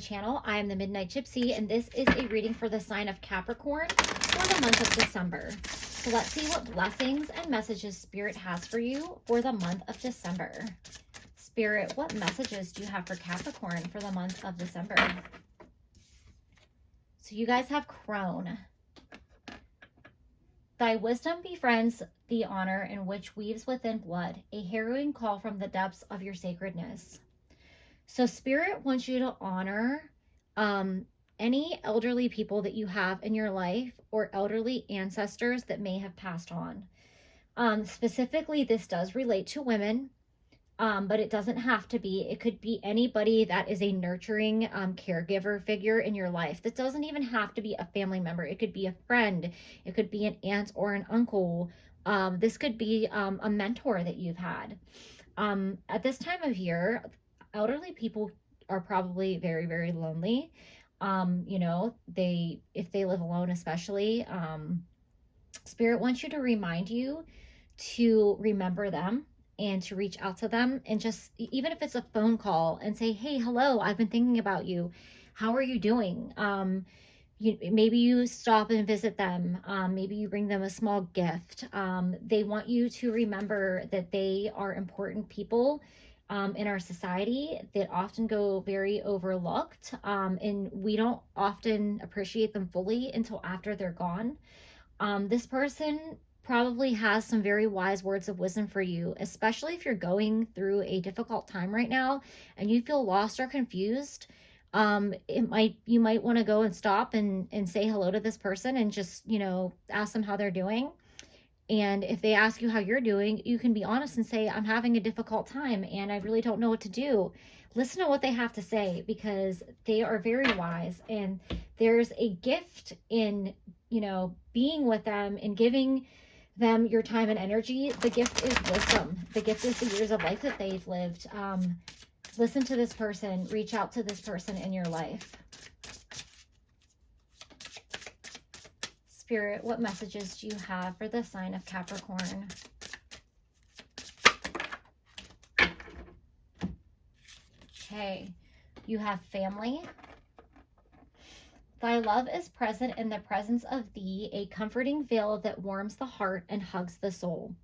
channel. I am the Midnight Gypsy, and this is a reading for the sign of Capricorn for the month of December. So let's see what blessings and messages Spirit has for you for the month of December. Spirit, what messages do you have for Capricorn for the month of December? So you guys have Crone. Thy wisdom befriends the honor in which weaves within blood, a harrowing call from the depths of your sacredness. So Spirit wants you to honor any elderly people that you have in your life or elderly ancestors that may have passed on. Specifically, this does relate to women, but it doesn't have to be. It could be anybody that is a nurturing caregiver figure in your life. That doesn't even have to be a family member. It could be a friend. It could be an aunt or an uncle. This could be a mentor that you've had. At this time of year, elderly people are probably very, very lonely. You know, if they live alone, especially, Spirit wants you to remind you to remember them and to reach out to them, and just, even if it's a phone call, and say, hey, hello, I've been thinking about you. How are you doing? Maybe you stop and visit them. Maybe you bring them a small gift. They want you to remember that they are important people in our society that often go very overlooked, and we don't often appreciate them fully until after they're gone. This person probably has some very wise words of wisdom for you, especially if you're going through a difficult time right now and you feel lost or confused. You might want to go and stop and say hello to this person and just, ask them how they're doing. And if they ask you how you're doing, you can be honest and say, I'm having a difficult time and I really don't know what to do. Listen to what they have to say, because they are very wise, and there's a gift in, being with them and giving them your time and energy. The gift is wisdom. The gift is the years of life that they've lived. Listen to this person. Reach out to this person in your life. Spirit, what messages do you have for the sign of Capricorn? Okay, you have family. Thy love is present in the presence of thee, a comforting veil that warms the heart and hugs the soul.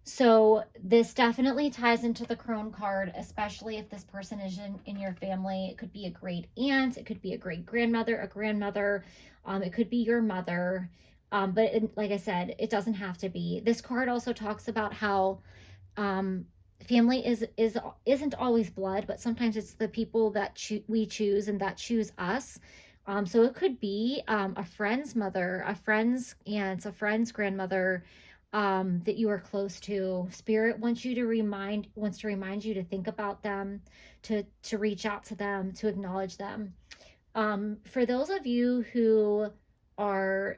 So this definitely ties into the Crone card, especially if this person is in your family. It could be a great aunt. It could be a great grandmother, a grandmother. It could be your mother. Like I said, it doesn't have to be. This card also talks about how family isn't always blood, but sometimes it's the people that we choose and that choose us. So it could be a friend's mother, a friend's aunt, a friend's grandmother that you are close to. Spirit wants to remind you to think about them, to reach out to them, to acknowledge them. For those of you who are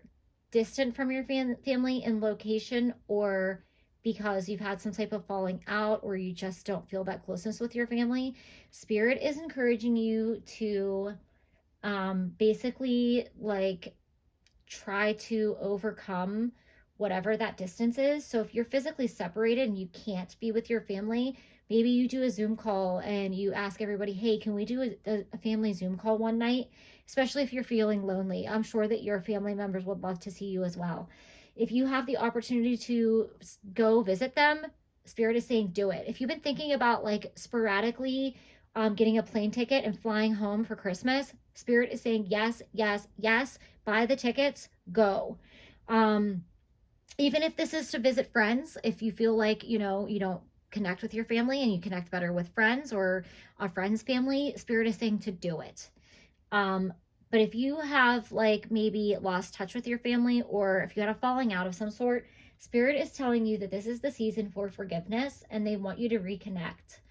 distant from your family in location, or because you've had some type of falling out, or you just don't feel that closeness with your family, Spirit is encouraging you to basically try to overcome whatever that distance is. So if you're physically separated and you can't be with your family, maybe you do a Zoom call and you ask everybody, hey, can we do a family Zoom call one night? Especially if you're feeling lonely. I'm sure that your family members would love to see you as well. If you have the opportunity to go visit them, Spirit is saying do it. If you've been thinking about sporadically getting a plane ticket and flying home for Christmas, Spirit is saying yes, yes, yes. Buy the tickets, go. Even if this is to visit friends, if you feel like, you don't connect with your family and you connect better with friends or a friend's family, Spirit is saying to do it. But if you have maybe lost touch with your family, or if you had a falling out of some sort, Spirit is telling you that this is the season for forgiveness, and they want you to reconnect.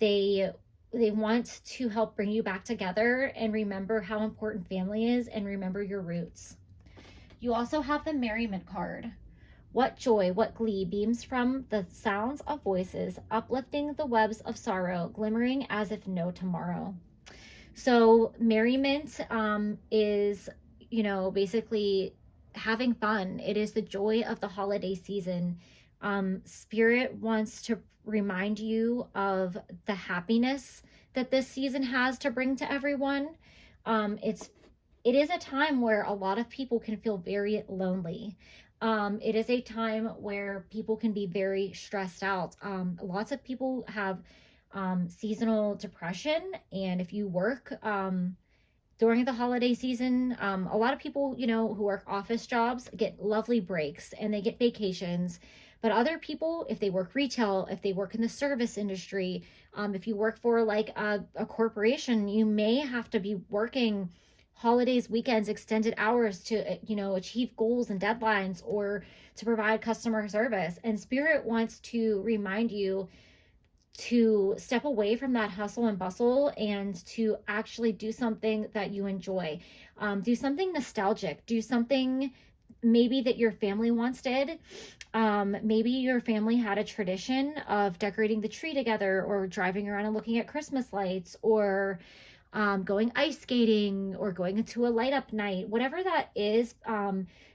They want to help bring you back together and remember how important family is and remember your roots. You also have the Merriment card. What joy, what glee beams from the sounds of voices, uplifting the webs of sorrow, glimmering as if no tomorrow. So merriment is, basically having fun. It is the joy of the holiday season. Spirit wants to remind you of the happiness that this season has to bring to everyone. It is a time where a lot of people can feel very lonely. It is a time where people can be very stressed out. Lots of people have seasonal depression, and if you work during the holiday season, a lot of people, you know, who work office jobs get lovely breaks and they get vacations. But other people, if they work retail, if they work in the service industry, if you work for like a corporation, you may have to be working holidays, weekends, extended hours to, you know, achieve goals and deadlines or to provide customer service. And Spirit wants to remind you to step away from that hustle and bustle and to actually do something that you enjoy. Do something nostalgic. Do something maybe that your family once did. Maybe your family had a tradition of decorating the tree together, or driving around and looking at Christmas lights, or going ice skating, or going into a light up night, whatever that is.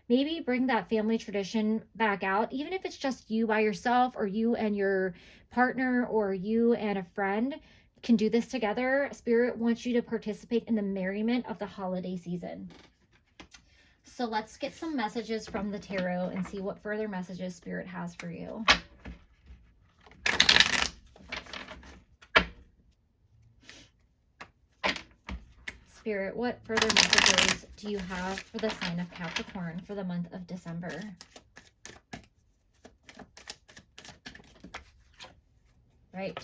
Maybe bring that family tradition back out, even if it's just you by yourself, or you and your partner, or you and a friend can do this together. Spirit wants you to participate in the merriment of the holiday season. So let's get some messages from the tarot and see what further messages Spirit has for you. Spirit, what further messages do you have for the sign of Capricorn for the month of December? Right.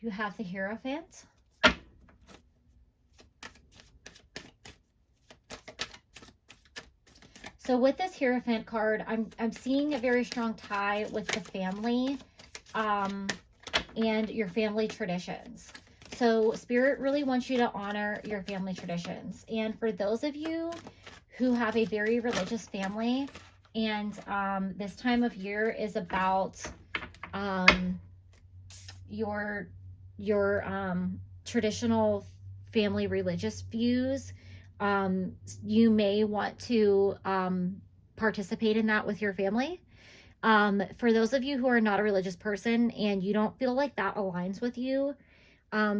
You have the Hierophant. So with this Hierophant card, I'm seeing a very strong tie with the family and your family traditions. So Spirit really wants you to honor your family traditions. And for those of you who have a very religious family, and this time of year is about your traditional family religious views, you may want to participate in that with your family. For those of you who are not a religious person and you don't feel like that aligns with you,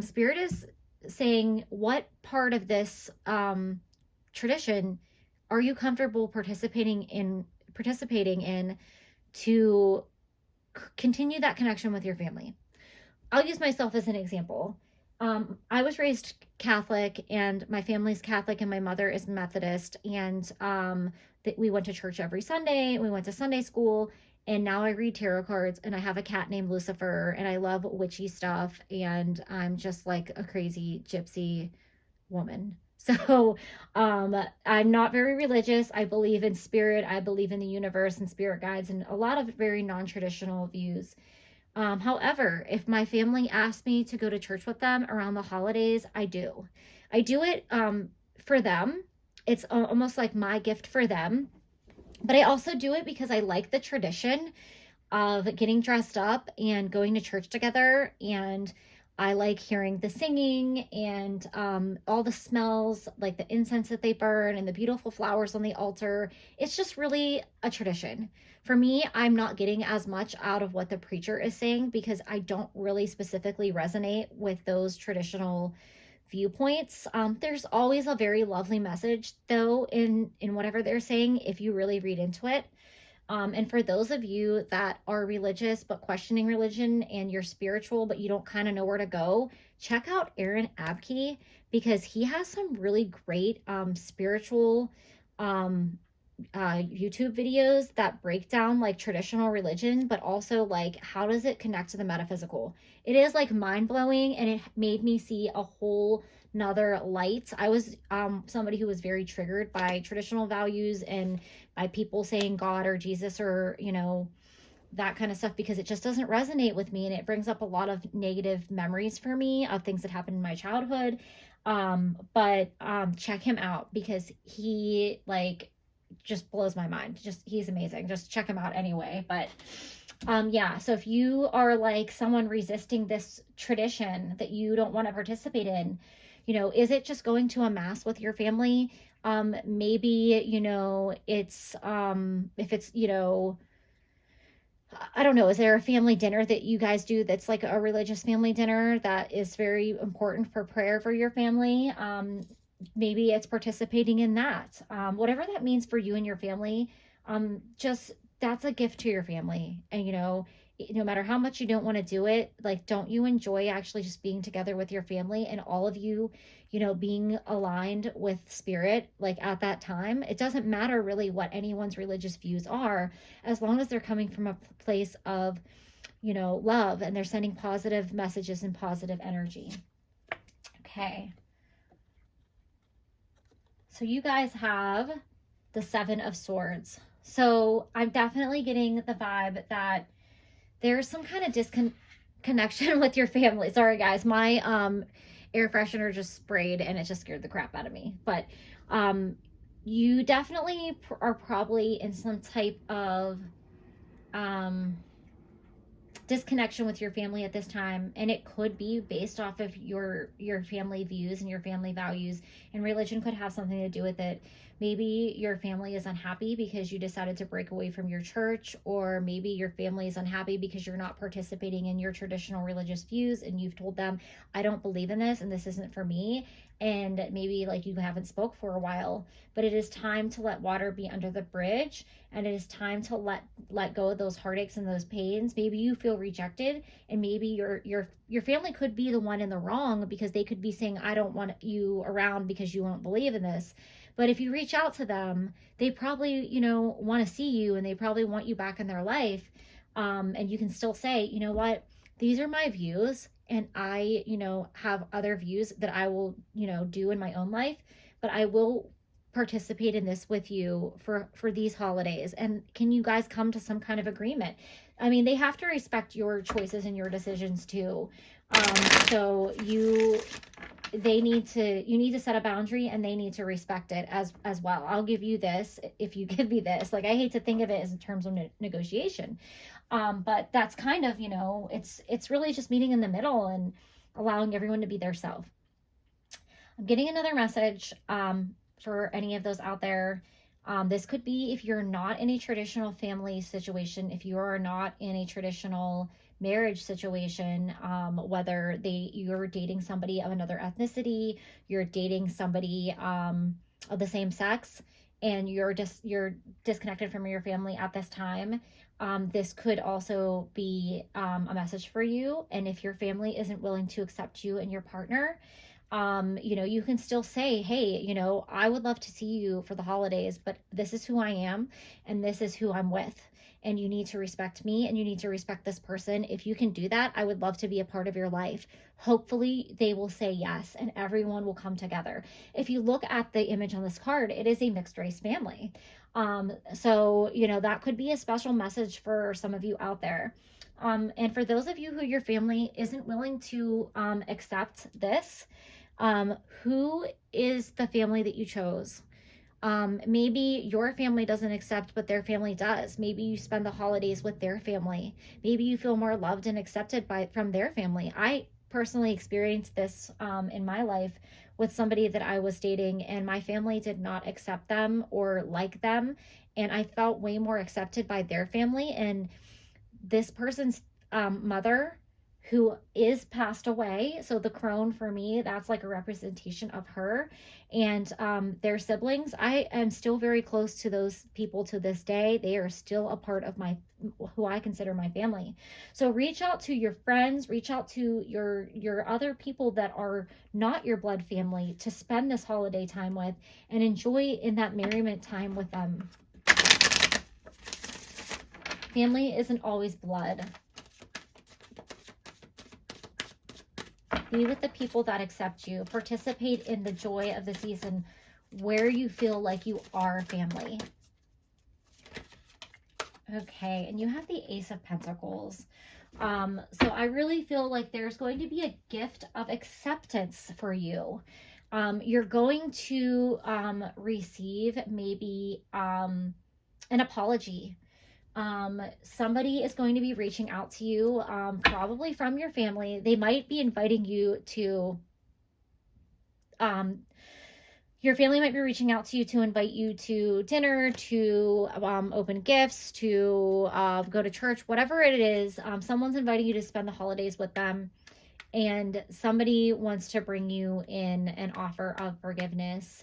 Spirit is saying, what part of this tradition are you comfortable participating in to continue that connection with your family? I'll use myself as an example. I was raised Catholic, and my family's Catholic, and my mother is Methodist, and we went to church every Sunday. We went to Sunday school, and now I read tarot cards, and I have a cat named Lucifer, and I love witchy stuff, and I'm just like a crazy gypsy woman. So I'm not very religious. I believe in spirit. I believe in the universe and spirit guides and a lot of very non-traditional views. However, if my family asks me to go to church with them around the holidays, I do. I do it for them. It's almost like my gift for them. But I also do it because I like the tradition of getting dressed up and going to church together. And I like hearing the singing and all the smells, like the incense that they burn and the beautiful flowers on the altar. It's just really a tradition. For me, I'm not getting as much out of what the preacher is saying because I don't really specifically resonate with those traditional viewpoints. There's always a very lovely message, though, in whatever they're saying, if you really read into it. And for those of you that are religious but questioning religion, and you're spiritual but you don't kind of know where to go, check out Aaron Abke, because he has some really great spiritual YouTube videos that break down like traditional religion, but also like how does it connect to the metaphysical. It is like mind-blowing, and it made me see a whole nother light. I was somebody who was very triggered by traditional values and by people saying God or Jesus or, you know, that kind of stuff, because it just doesn't resonate with me, and it brings up a lot of negative memories for me of things that happened in my childhood. But check him out, because he like just blows my mind. He's amazing. Just check him out anyway. But yeah, so if you are like someone resisting this tradition that you don't want to participate in, you know, is it just going to a mass with your family? Maybe, you know, it's if it's, you know, I don't know, is there a family dinner that you guys do that's like a religious family dinner that is very important for prayer for your family? Maybe it's participating in that. Whatever that means for you and your family, just that's a gift to your family. And, no matter how much you don't want to do it, like, don't you enjoy actually just being together with your family and all of you, being aligned with spirit, like at that time? It doesn't matter really what anyone's religious views are, as long as they're coming from a place of, love, and they're sending positive messages and positive energy. Okay. So you guys have the Seven of Swords. So I'm definitely getting the vibe that there's some kind of disconnection with your family. Sorry, guys. My air freshener just sprayed and it just scared the crap out of me. But you definitely are probably in some type of disconnection with your family at this time, and it could be based off of your family views and your family values, and religion could have something to do with it. Maybe your family is unhappy because you decided to break away from your church, or maybe your family is unhappy because you're not participating in your traditional religious views and you've told them, I don't believe in this and this isn't for me. And maybe like you haven't spoke for a while, but it is time to let water be under the bridge, and it is time to let go of those heartaches and those pains. Maybe you feel rejected, and maybe your family could be the one in the wrong, because they could be saying, I don't want you around because you won't believe in this. But if you reach out to them, they probably, want to see you, and they probably want you back in their life. And you can still say, you know what, these are my views, and I, have other views that I will, do in my own life, but I will participate in this with you for these holidays. And can you guys come to some kind of agreement? I mean, they have to respect your choices and your decisions too. So you need to set a boundary, and they need to respect it as well. I'll give you this if you give me this. Like, I hate to think of it as in terms of negotiation. But that's kind of, it's really just meeting in the middle and allowing everyone to be their self. I'm getting another message for any of those out there. This could be if you're not in a traditional family situation, if you are not in a traditional marriage situation, whether you're dating somebody of another ethnicity, you're dating somebody of the same sex, and you're disconnected from your family at this time. This could also be a message for you. And if your family isn't willing to accept you and your partner, you can still say, hey, I would love to see you for the holidays, but this is who I am and this is who I'm with. And you need to respect me, and you need to respect this person. If you can do that, I would love to be a part of your life. Hopefully they will say yes, and everyone will come together. If you look at the image on this card, it is a mixed race family. So, that could be a special message for some of you out there. And for those of you who your family isn't willing to accept this, who is the family that you chose? Maybe your family doesn't accept, but their family does. Maybe you spend the holidays with their family. Maybe you feel more loved and accepted from their family. I personally experienced this in my life with somebody that I was dating, and my family did not accept them or like them, and I felt way more accepted by their family. And this person's mother, who is passed away, so the crone for me, that's like a representation of her, and their siblings, I am still very close to those people to this day. They are still a part of who I consider my family. So reach out to your friends, reach out to your other people that are not your blood family to spend this holiday time with, and enjoy in that merriment time with them. Family isn't always blood. Be with the people that accept you. Participate in the joy of the season where you feel like you are family. Okay, and you have the Ace of Pentacles. So I really feel like there's going to be a gift of acceptance for you. You're going to receive maybe an apology. Somebody is going to be reaching out to you, probably from your family. They might be inviting you to, Your family might be reaching out to you to invite you to dinner, to open gifts, to go to church, whatever it is. Someone's inviting you to spend the holidays with them, and somebody wants to bring you in an offer of forgiveness,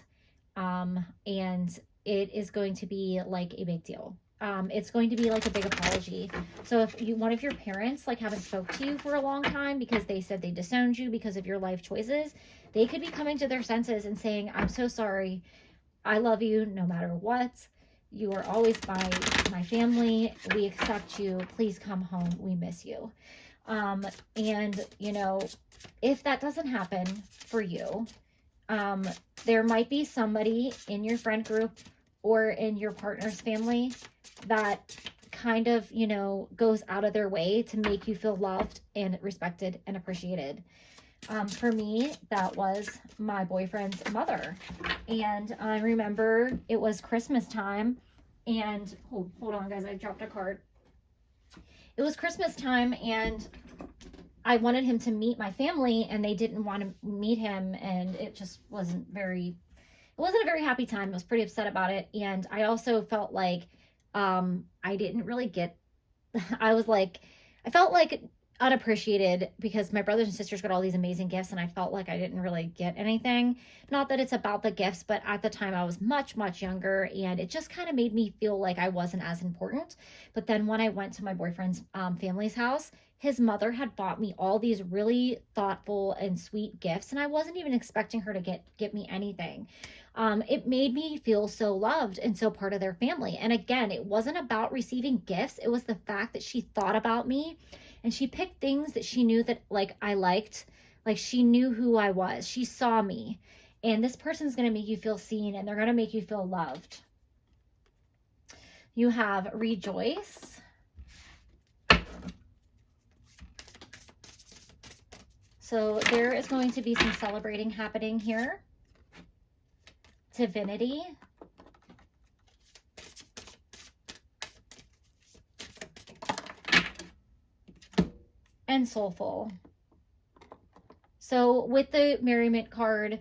and it is going to be like a big deal. It's going to be like a big apology. So if one of your parents like haven't spoke to you for a long time because they said they disowned you because of your life choices, they could be coming to their senses and saying, I'm so sorry. I love you no matter what. You are always my family. We accept you. Please come home. We miss you. And you know, if that doesn't happen for you, there might be somebody in your friend group or in your partner's family that kind of, you know, goes out of their way to make you feel loved and respected and appreciated. For me, that was my boyfriend's mother. And I remember it was Christmas time, and hold on guys, I dropped a card. It was Christmas time, and I wanted him to meet my family, and they didn't want to meet him, and it just wasn't a very happy time. I was pretty upset about it. And I also felt like I didn't really get I felt like unappreciated because my brothers and sisters got all these amazing gifts, and I felt like I didn't really get anything. Not that it's about the gifts, but at the time I was much younger, and it just kind of made me feel like I wasn't as important. But then when I went to my boyfriend's family's house, his mother had bought me all these really thoughtful and sweet gifts, and I wasn't even expecting her to get me anything. It made me feel so loved and so part of their family. And again, it wasn't about receiving gifts. It was the fact that she thought about me, and she picked things that she knew that like I liked. Like she knew who I was. She saw me. And this person's going to make you feel seen, and they're going to make you feel loved. You have rejoice. So there is going to be some celebrating happening here. Divinity. And soulful. So with the merriment card,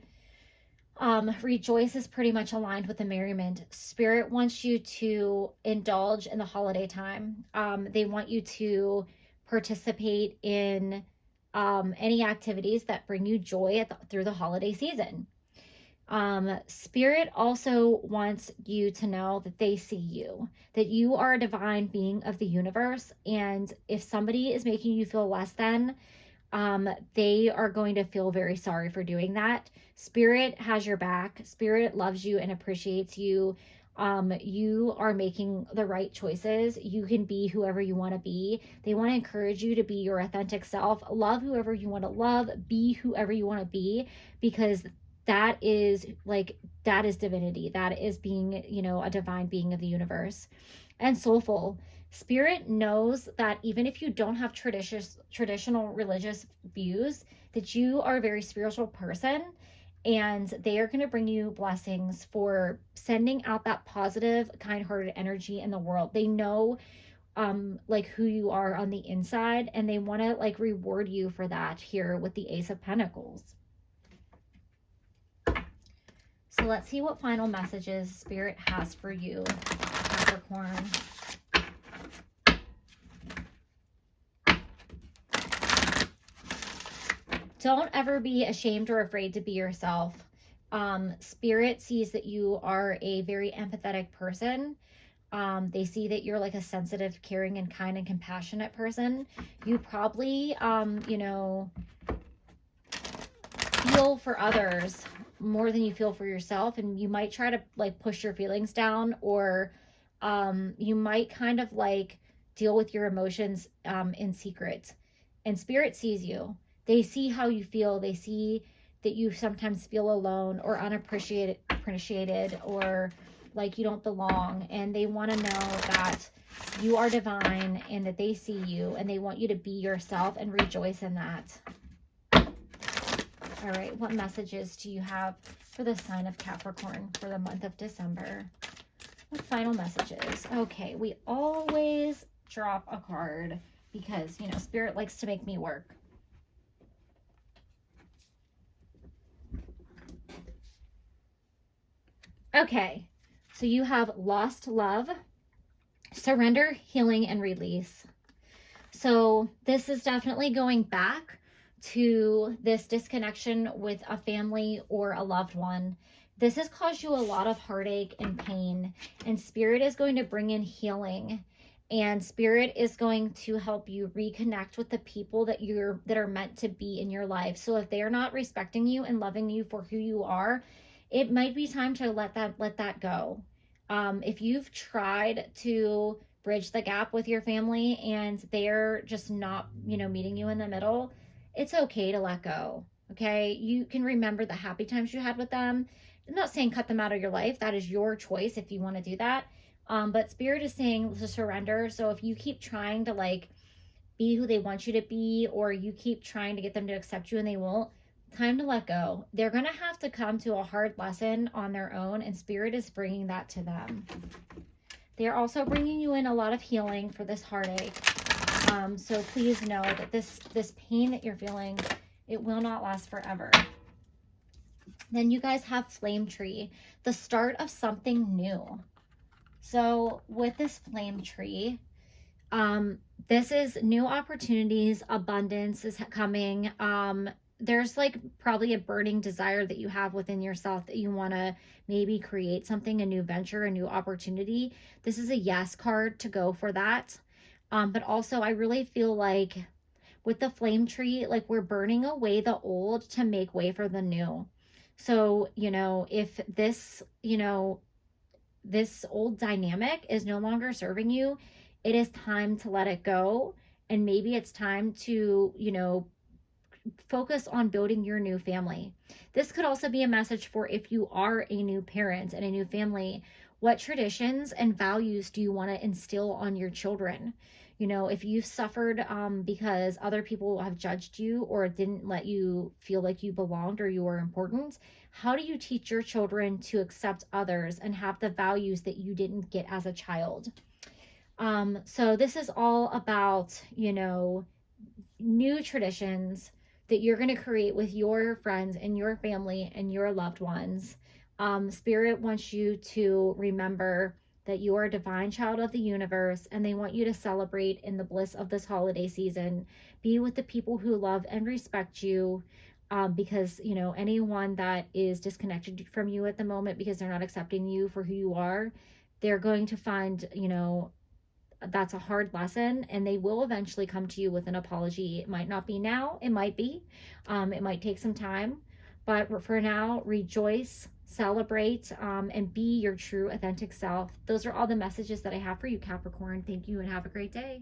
rejoice is pretty much aligned with the merriment. Spirit wants you to indulge in the holiday time. They want you to participate in any activities that bring you joy through the holiday season. Spirit also wants you to know that they see you, that you are a divine being of the universe. And if somebody is making you feel less than, they are going to feel very sorry for doing that. Spirit has your back. Spirit loves you and appreciates you. You are making the right choices. You can be whoever you want to be. They want to encourage you to be your authentic self. Love whoever you want to love. Be whoever you want to be, because that is divinity. That is being, you know, a divine being of the universe. And soulful. Spirit knows that even if you don't have traditional religious views, that you are a very spiritual person, and they are going to bring you blessings for sending out that positive, kind-hearted energy in the world. They know like who you are on the inside, and they want to like reward you for that here with the Ace of Pentacles. So let's see what final messages Spirit has for you, Capricorn. Don't ever be ashamed or afraid to be yourself. Spirit sees that you are a very empathetic person. They see that you're like a sensitive, caring, and kind and compassionate person. You probably, you know, feel for others more than you feel for yourself, and you might try to like push your feelings down, or you might kind of like deal with your emotions in secret. And Spirit sees you. They see how you feel. They see that you sometimes feel alone or unappreciated, or like you don't belong, and they want to know that you are divine and that they see you, and they want you to be yourself and rejoice in that. All right, what messages do you have for the sign of Capricorn for the month of December? What final messages? Okay, we always drop a card because, you know, Spirit likes to make me work. Okay, so you have lost love, surrender, healing, and release. So this is definitely going back to this disconnection with a family or a loved one. This has caused you a lot of heartache and pain, and spirit is going to bring in healing, and spirit is going to help you reconnect with the people that are meant to be in your life. So if they are not respecting you and loving you for who you are, it might be time to let that go. If you've tried to bridge the gap with your family and they're just not, meeting you in the middle, it's okay to let go. Okay. You can remember the happy times you had with them. I'm not saying cut them out of your life. That is your choice if you want to do that. But spirit is saying to surrender. So if you keep trying to like be who they want you to be, or you keep trying to get them to accept you and they won't, time to let go. They're going to have to come to a hard lesson on their own, and spirit is bringing that to them. They're also bringing you in a lot of healing for this heartache. So please know that this pain that you're feeling, it will not last forever. Then you guys have flame tree, the start of something new. So with this flame tree, this is new opportunities, abundance is coming. There's like probably a burning desire that you have within yourself that you want to maybe create something, a new venture, a new opportunity. This is a yes card to go for that. But also I really feel like with the flame tree, like we're burning away the old to make way for the new. So, if this, this old dynamic is no longer serving you, it is time to let it go. And maybe it's time to, focus on building your new family. This could also be a message for if you are a new parent and a new family. What traditions and values do you want to instill on your children? If you've suffered because other people have judged you or didn't let you feel like you belonged or you were important, how do you teach your children to accept others and have the values that you didn't get as a child? So this is all about, new traditions that you're going to create with your friends and your family and your loved ones. Spirit wants you to remember that you are a divine child of the universe, and they want you to celebrate in the bliss of this holiday season. Be with the people who love and respect you, because, anyone that is disconnected from you at the moment because they're not accepting you for who you are, they're going to find, that's a hard lesson, and they will eventually come to you with an apology. It might not be now, it might be, it might take some time, but for now, rejoice, celebrate, and be your true authentic self. Those are all the messages that I have for you, Capricorn. Thank you and have a great day.